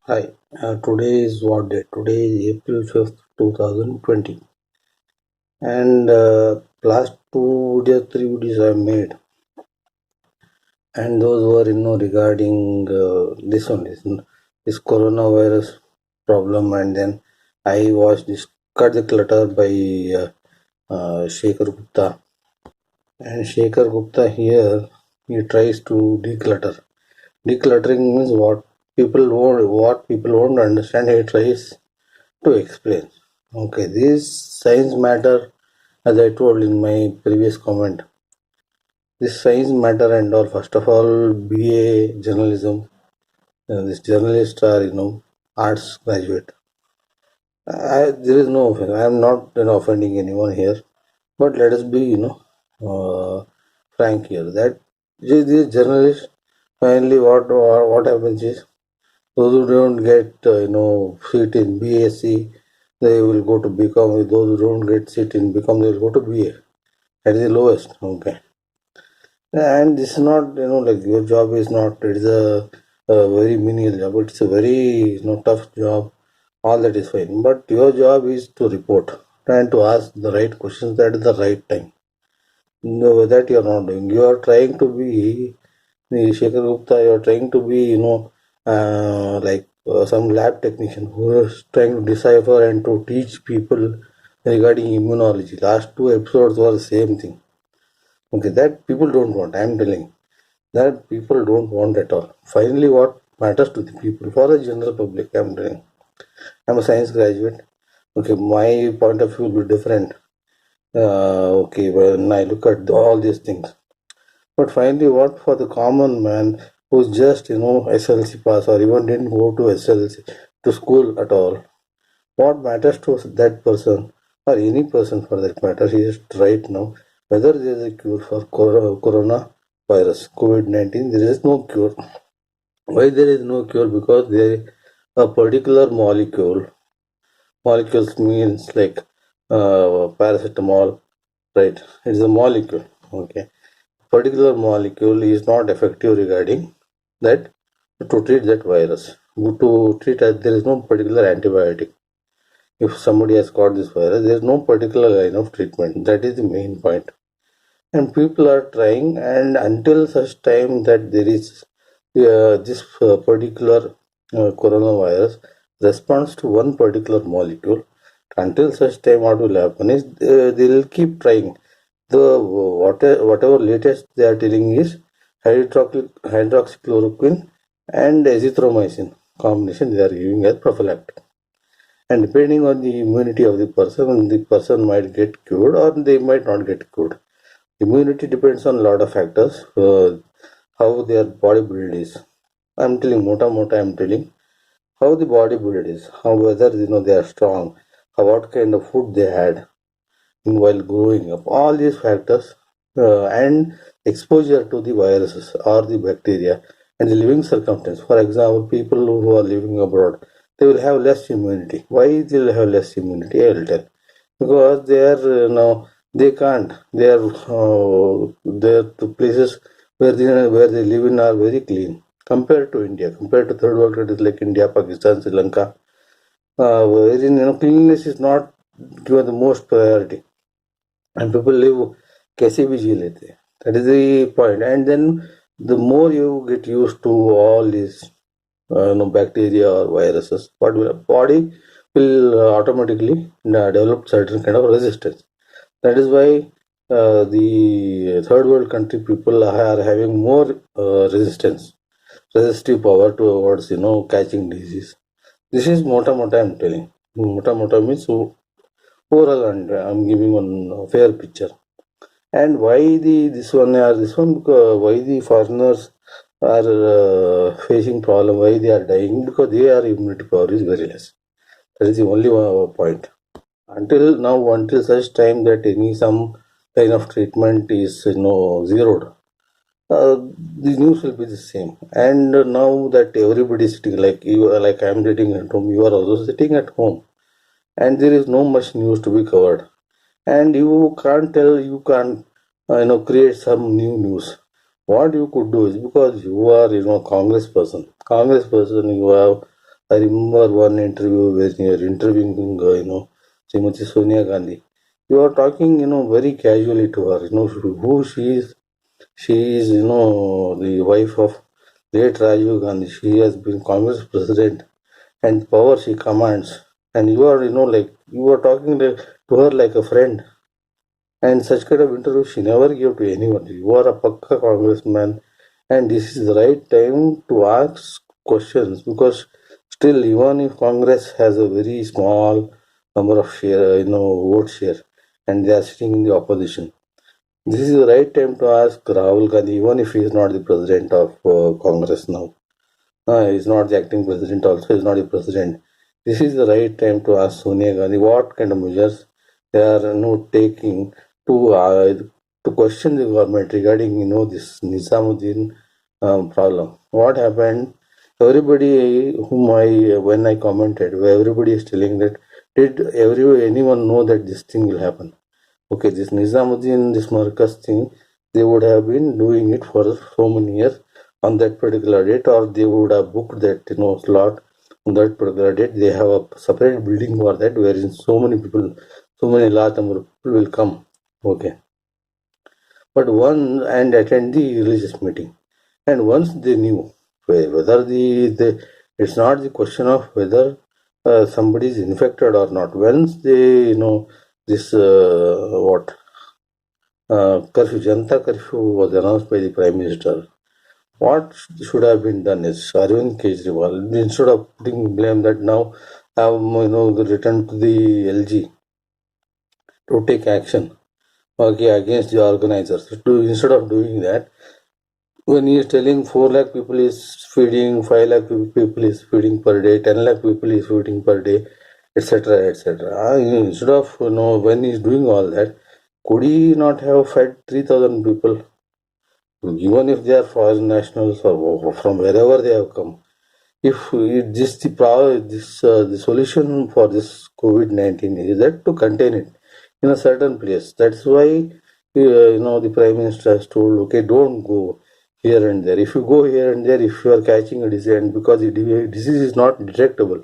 Hi, today is what day? Today is April 5th, 2020. And last two videos, three videos I made. And those were, regarding this coronavirus problem. And then I watched this Cut the Clutter by Shekhar Gupta. And Shekhar Gupta here, he tries to declutter. Decluttering means what people won't understand, he tries to explain. Okay, this science matter, as I told in my previous comment, this science matter and all. First of all, BA journalism. This journalists are, arts graduate. There is no offense. I am not offending anyone here, but let us be, frank here. That these journalists finally what happens is those who don't get seat in BSc, they will go to BCom. Those who don't get seat in BCom, they will go to BA. That is the lowest. Okay, and this is not like your job is not. It is a very menial job. It's a very tough job. All that is fine, but your job is to report and to ask the right questions at the right time. No, that you are not doing. You are trying to be the Shekhar Gupta. You are trying to be, some lab technician who is trying to decipher and to teach people regarding immunology. Last two episodes were the same thing. Okay, that people don't want. I am telling that people don't want at all. Finally, what matters to the people for the general public? I am telling. I am a science graduate. Okay, my point of view will be different. Okay, when I look at all these things. But finally, what for the common man who's just, SLC pass or even didn't go to SLC to school at all, what matters to that person or any person for that matter is right now whether there is a cure for coronavirus, COVID-19. There is no cure. Why there is no cure? Because there is a particular molecules means like paracetamol, right? It's a molecule. Okay, particular molecule is not effective regarding that to treat that virus. To treat it, there is no particular antibiotic. If somebody has got this virus, there is no particular line of treatment. That is the main point. And people are trying, and until such time that there is this particular coronavirus responds to one particular molecule, until such time what will happen is they will keep trying. The whatever latest they are telling is hydroxychloroquine and azithromycin combination they are giving as prophylactic. And depending on the immunity of the person might get cured or they might not get cured. Immunity depends on a lot of factors. How their body build is. I'm telling, mota, I'm telling how the body build is. How whether they are strong. How what kind of food they had while growing up. All these factors and exposure to the viruses or the bacteria and the living circumstance. For example, people who are living abroad, they will have less immunity. Why they will have less immunity? I will tell. Because they are now they can't. They are the places where they live in are very clean compared to India, compared to third world countries like India, Pakistan, Sri Lanka. Wherein cleanliness is not given the most priority and people live कैसे भी जी लेते हैं. That is the point. And then the more you get used to all these bacteria or viruses, what will body will automatically develop certain kind of resistance. That is why the third world country people are having more resistive power towards catching disease. This is mota I'm telling. Mota means overall, and I'm giving one fair picture. And why the this one because why the foreigners are facing problem? Why they are dying? Because their immunity power is very less. That is the only point. Until such time that any some kind of treatment is zeroed, uh, the news will be the same. And now that everybody is sitting like you, like I am sitting at home, you are also sitting at home, and there is no much news to be covered and you can't tell you can't create some new news. What you could do is because you are congress person you have I remember one interview where you are interviewing, Srimati Sonia Gandhi. You are talking, very casually to her, who she is. She is, the wife of late Rajiv Gandhi. She has been Congress president and power she commands. And you are, you are talking to her like a friend. And such kind of interview she never gave to anyone. You are a Pakka congressman, and this is the right time to ask questions because still, even if Congress has a very small number of share, vote share, and they are sitting in the opposition, this is the right time to ask Rahul Gandhi, even if he is not the president of Congress now. He's not the acting president, also, he's not the president. This is the right time to ask Sonia Gandhi what kind of measures they are taking to uh, to question the government regarding this Nizamuddin problem. What happened? Everybody whom I when I commented, everybody is telling that did anyone know that this thing will happen? Okay, this Nizamuddin, this Marcus thing, they would have been doing it for so many years on that particular date, or they would have booked that slot on that particular date. They have a separate building for that, wherein so many people, so many large number of people will come. Okay, but one and attend the religious meeting, and once they knew whether the it's not the question of whether somebody is infected or not. Once they this what curfew, Janta curfew was announced by the Prime Minister. What should have been done is Arvind Kejriwal, instead of putting blame that now have returned to the LG to take action against the organizers. Instead of doing that, when he is telling 4 lakh people is feeding, 5 lakh people is feeding per day, 10 lakh people is feeding per day, etc., etc. Instead of when he is doing all that, could he not have fed 3,000 people? Even if they are foreign nationals or from wherever they have come, if this the solution for this COVID-19 is that to contain it in a certain place. That's why the Prime Minister has told, okay, don't go here and there. If you go here and there, if you are catching a disease, and because the disease is not detectable,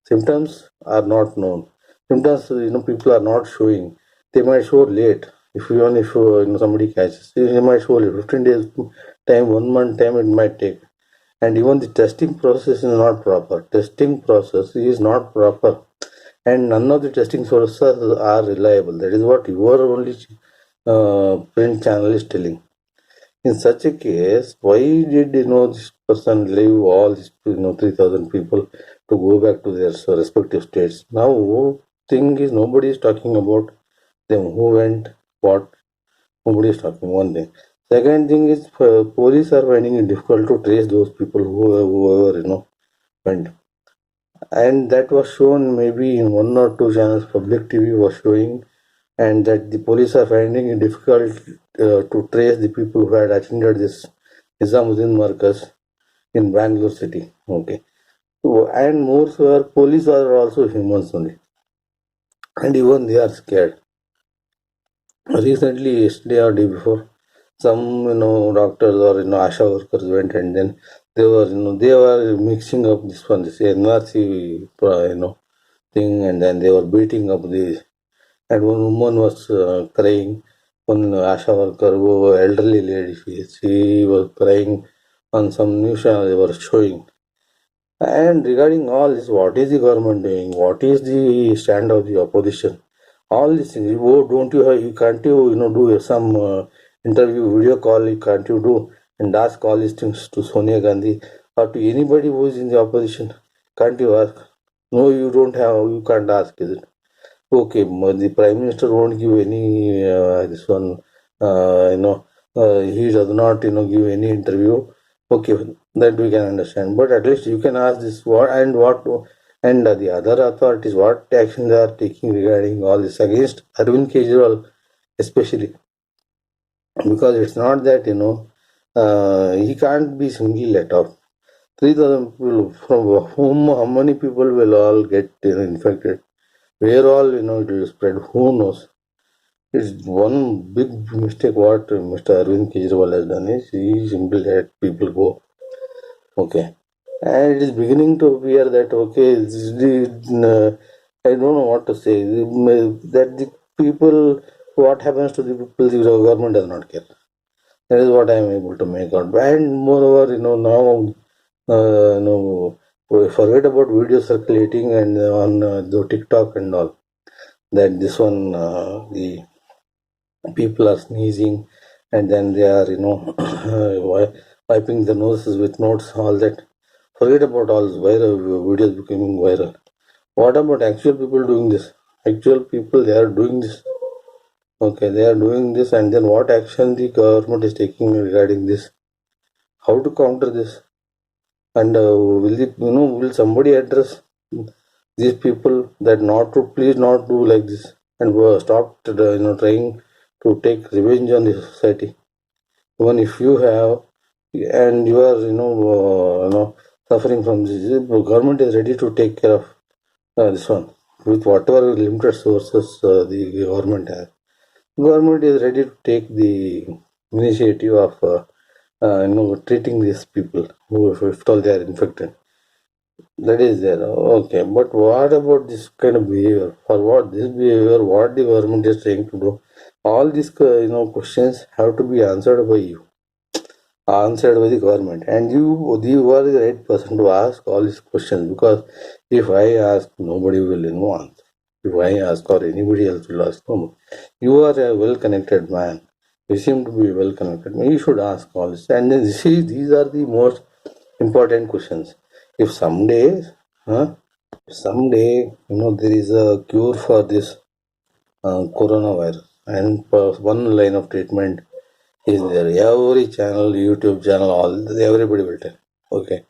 symptoms are not known. Symptoms, people are not showing. They might show late. If somebody catches, they might show late. 15 days time, 1 month time, it might take. And even the testing process is not proper. Testing process is not proper, and none of the testing sources are reliable. That is what your only print channel is telling. In such a case, why did this person leave all these 3,000 people to go back to their respective states? Now, thing is nobody is talking about them. Who went, what? Nobody is talking. One thing. Second thing is police are finding it difficult to trace those people whoever went, and that was shown maybe in one or two channels. Public TV was showing, and that the police are finding it difficult to trace the people who had attended this Nizamuddin Markaz in Bangalore city. Okay. So, and more so, police are also humans only, and even they are scared. Recently, yesterday or day before, some doctors or ASHA workers went, and then they were mixing up this NRC thing, and then they were beating up the, and one woman was crying. One ASHA worker, who elderly lady, she was crying on some news channel they were showing. And regarding all this, what is the government doing? What is the stand of the opposition? All these things. Oh, don't you have, you can't do some interview, video call? You can't do and ask all these things to Sonia Gandhi or to anybody who is in the opposition? Can't you ask? No, you don't have. You can't ask, is it? Okay, the Prime Minister won't give any this one. He does not give any interview. Okay, that we can understand. But at least you can ask this what and the other authorities what action they are taking regarding all this against Arvind Kejriwal, especially because it's not that he can't be simply let off. 3,000 people from whom how many people will all get infected? Where all it will spread? Who knows? It's one big mistake what Mr. Arvind Kejriwal has done is he simply let people go. Okay. and it is beginning to appear that okay, I don't know what to say. That the people, what happens to the people, the government does not care. That is what I am able to make out. And moreover, now, we forget about video circulating and on the TikTok and all. That this one, the people are sneezing, and then they are, wiping the noses with notes, all that. Forget about all this viral videos becoming viral. What about actual people doing this? Actual people, they are doing this. Okay, they are doing this, and then what action the government is taking regarding this? How to counter this? And will somebody address these people that not to please not do like this, and stop trying to take revenge on the society? Even if you have, and you are suffering from this, the government is ready to take care of this one with whatever limited sources the government has. Government is ready to take the initiative of treating these people who, if all they are infected. That is there. Okay, but what about this kind of behavior? For what this behavior? What the government is trying to do? All these questions have to be answered by you, answered by the government, and you are the right person to ask all these questions, because if I ask, nobody will answer. If I ask, or anybody else will ask, no. You are a well connected man. You seem to be well connected. You should ask all this, and then see, these are the most important questions. If someday there is a cure for this coronavirus, and one line of treatment is there, every channel, YouTube channel, all, everybody will tell. Okay,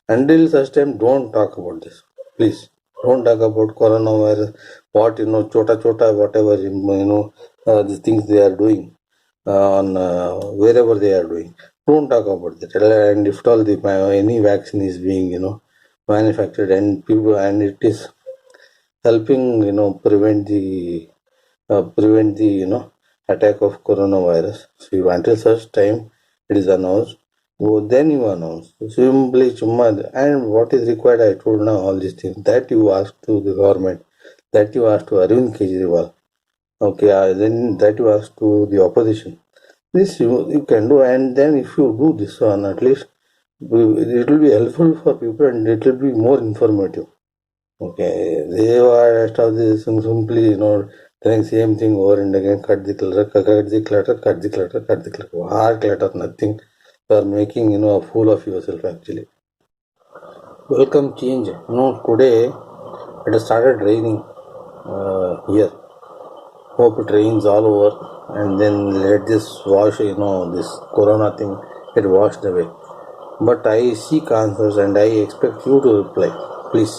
until such time, don't talk about this, please. Don't talk about coronavirus. What chota chota, whatever the things they are doing on wherever they are doing. Don't talk about that. And if at all the any vaccine is being manufactured, and people, and it is helping prevent the attack of coronavirus. So until such time it is announced, then you announce. Simply chumma, and what is required, I told now all these things that you ask to the government, that you ask to Arvind Kejriwal. Okay, then that you ask to the opposition. This you can do, and then if you do this one, at least it will be helpful for people, and it will be more informative. Okay, they were after this simply telling same thing over and again. Cut the clutter, cut the clutter, cut the clutter, cut the clutter. Hard clutter, nothing. You are making a fool of yourself actually. Welcome change. Today it has started raining here. Hope it rains all over, and then let this wash. This corona thing get washed away. But I seek answers, and I expect you to reply, please.